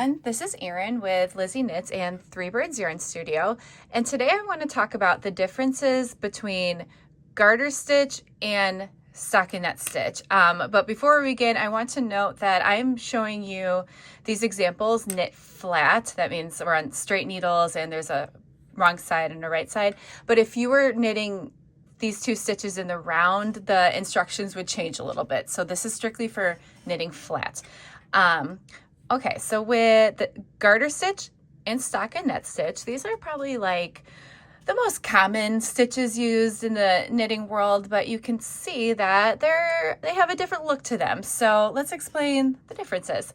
everyone. This is Erin with Lizzie Knits and Three Birds Yarn Studio. And today I want to talk about the differences between garter stitch and stockinette stitch. But before we begin, I want to note that I'm showing you these examples knit flat. That means we're on straight needles and there's a wrong side and a right side. But if you were knitting these two stitches in the round, the instructions would change a little bit. So this is strictly for knitting flat. Okay, so with the garter stitch and stockinette stitch, these are probably like the most common stitches used in the knitting world, but you can see that they have a different look to them. So let's explain the differences.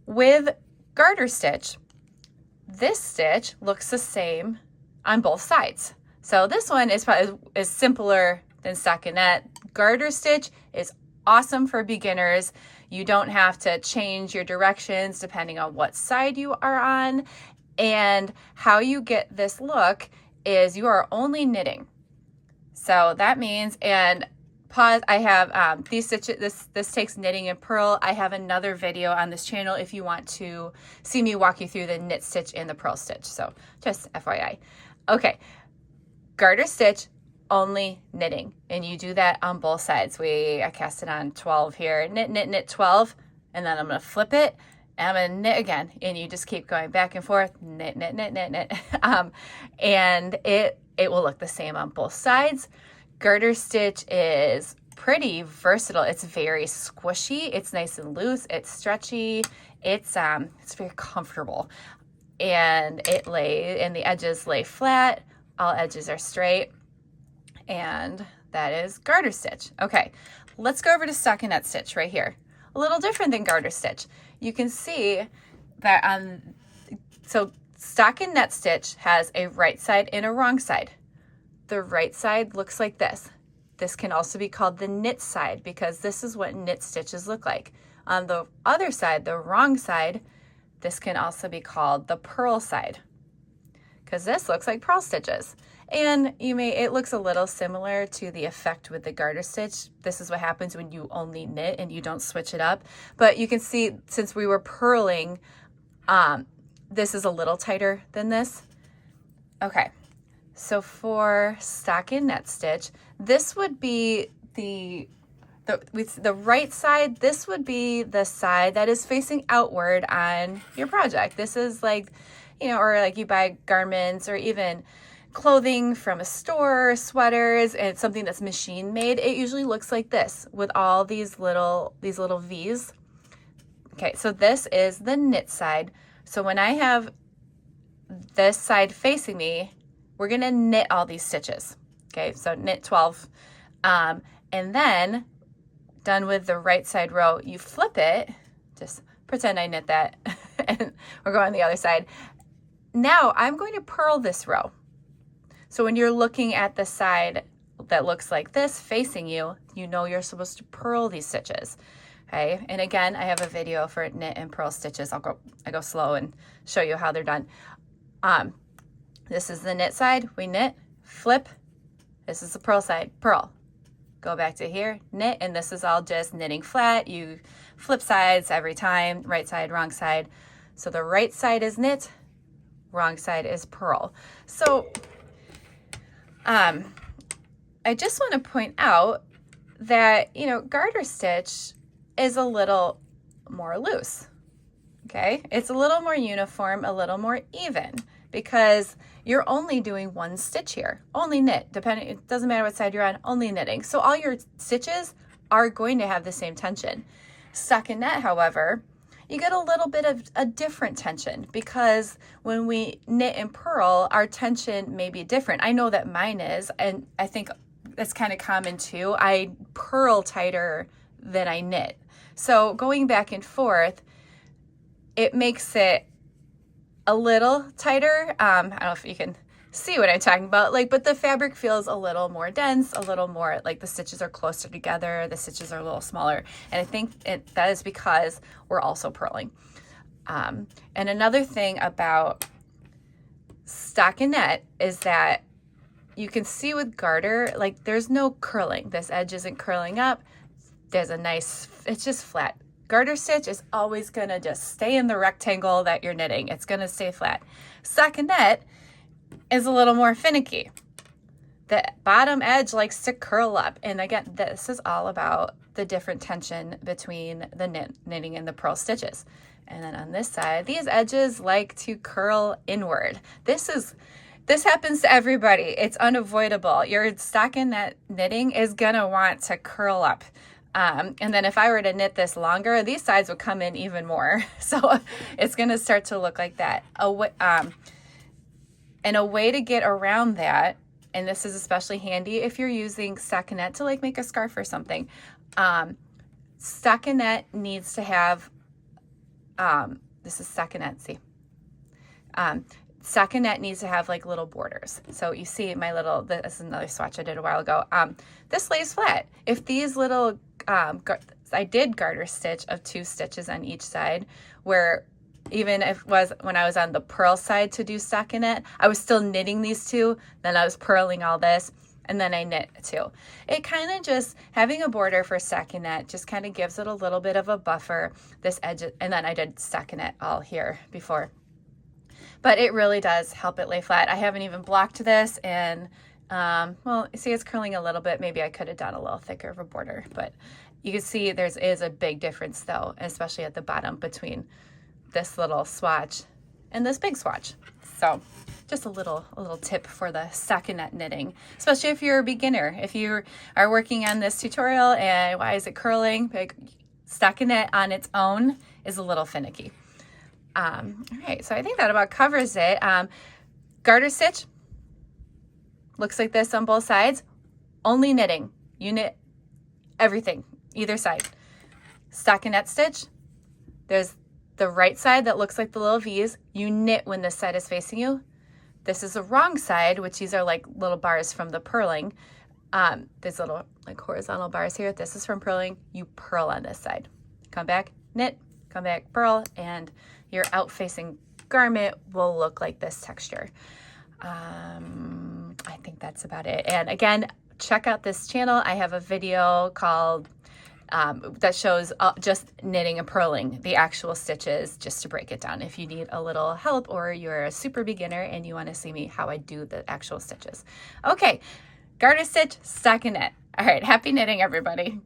With garter stitch, this stitch looks the same on both sides. So this one is simpler than stockinette. Garter stitch is awesome for beginners. You don't have to change your directions depending on what side you are on. And how you get this look is you are only knitting. So that means, and pause, I have these stitches, this takes knitting and purl. I have another video on this channel if you want to see me walk you through the knit stitch and the purl stitch. So just FYI. Okay, garter stitch, only knitting, and you do that on both sides. I cast it on 12 here, knit, knit, knit 12, and then I'm going to flip it and I'm going to knit again, and you just keep going back and forth, knit, knit, knit, knit, knit. And it will look the same on both sides. Garter stitch is pretty versatile. It's very squishy, it's nice and loose, it's stretchy, it's very comfortable, and the edges lay flat, all edges are straight. And that is garter stitch. Okay, let's go over to stockinette stitch right here. A little different than garter stitch. You can see that so stockinette stitch has a right side and a wrong side. The right side looks like this. This can also be called the knit side because this is what knit stitches look like. On the other side, the wrong side, this can also be called the purl side because this looks like purl stitches. And it looks a little similar to the effect with the garter stitch. This is what happens when you only knit and you don't switch it up. But you can see, since we were purling, this is a little tighter than this. Okay, so for stockinette stitch, this would be with the right side, this would be the side that is facing outward on your project. This is like, or like you buy garments or even clothing from a store, sweaters, and it's something that's machine made. It usually looks like this with all these little V's. Okay, so this is the knit side. So when I have this side facing me, we're gonna knit all these stitches. Okay, so knit 12. And then done with the right side row, you flip it, just pretend I knit that, and we're going the other side. Now I'm going to purl this row. So when you're looking at the side that looks like this facing you, you know you're supposed to purl these stitches. Okay, and again, I have a video for knit and purl stitches. I go slow and show you how they're done. This is the knit side, we knit, flip. This is the purl side, purl. Go back to here, knit, and this is all just knitting flat. You flip sides every time, right side, wrong side. So the right side is knit, wrong side is purl. So I just want to point out that, garter stitch is a little more loose, okay? It's a little more uniform, a little more even, because you're only doing one stitch here, only knit, it doesn't matter what side you're on, only knitting. So all your stitches are going to have the same tension. Stockinette, however, you get a little bit of a different tension because when we knit and purl, our tension may be different. I know that mine is, and I think that's kind of common too. I purl tighter than I knit. So going back and forth, it makes it a little tighter. I don't know if you can see what I'm talking about, but the fabric feels a little more dense, a little more like the stitches are closer together, the stitches are a little smaller, and I think that is because we're also purling. And another thing about stockinette is that you can see with garter, there's no curling. This edge isn't curling up. There's it's just flat. Garter stitch is always gonna just stay in the rectangle that you're knitting. It's gonna stay flat. Stockinette is a little more finicky. The bottom edge likes to curl up. And again, this is all about the different tension between the knitting and the purl stitches. And then on this side, these edges like to curl inward. This happens to everybody. It's unavoidable. Your stockinette knitting is gonna want to curl up. And then if I were to knit this longer, these sides would come in even more. So it's gonna start to look like that. And a way to get around that, and this is especially handy if you're using stockinette to like make a scarf or something. Stockinette needs to have, this is stockinette, see. Stockinette needs to have like little borders. So you see this is another swatch I did a while ago. This lays flat. If these little, I did garter stitch of 2 stitches on each side, where even if it was when I was on the purl side to do stockinette, I was still knitting these 2, then I was purling all this, and then I knit 2. It kind of just, having a border for stockinette just kind of gives it a little bit of a buffer, this edge, and then I did stockinette all here before. But it really does help it lay flat. I haven't even blocked this, and well, you see it's curling a little bit. Maybe I could have done a little thicker of a border, but you can see there is a big difference though, especially at the bottom between this little swatch and this big swatch. So just a little tip for the stockinette knitting, especially if you're a beginner. If you are working on this tutorial and why is it curling? Like, stockinette on its own is a little finicky. All right, so I think that about covers it. Garter stitch looks like this on both sides. Only knitting. You knit everything, either side. Stockinette stitch, there's the right side that looks like the little V's. You knit when this side is facing you. This is the wrong side, which these are like little bars from the purling. There's little like horizontal bars here. This is from purling. You purl on this side. Come back, knit, come back, purl, and your out-facing garment will look like this texture. I think that's about it. And again, check out this channel. I have a video called that shows just knitting and purling, the actual stitches, just to break it down if you need a little help or you're a super beginner and you want to see me how I do the actual stitches. Okay, garter stitch, stockinette. All right, happy knitting, everybody.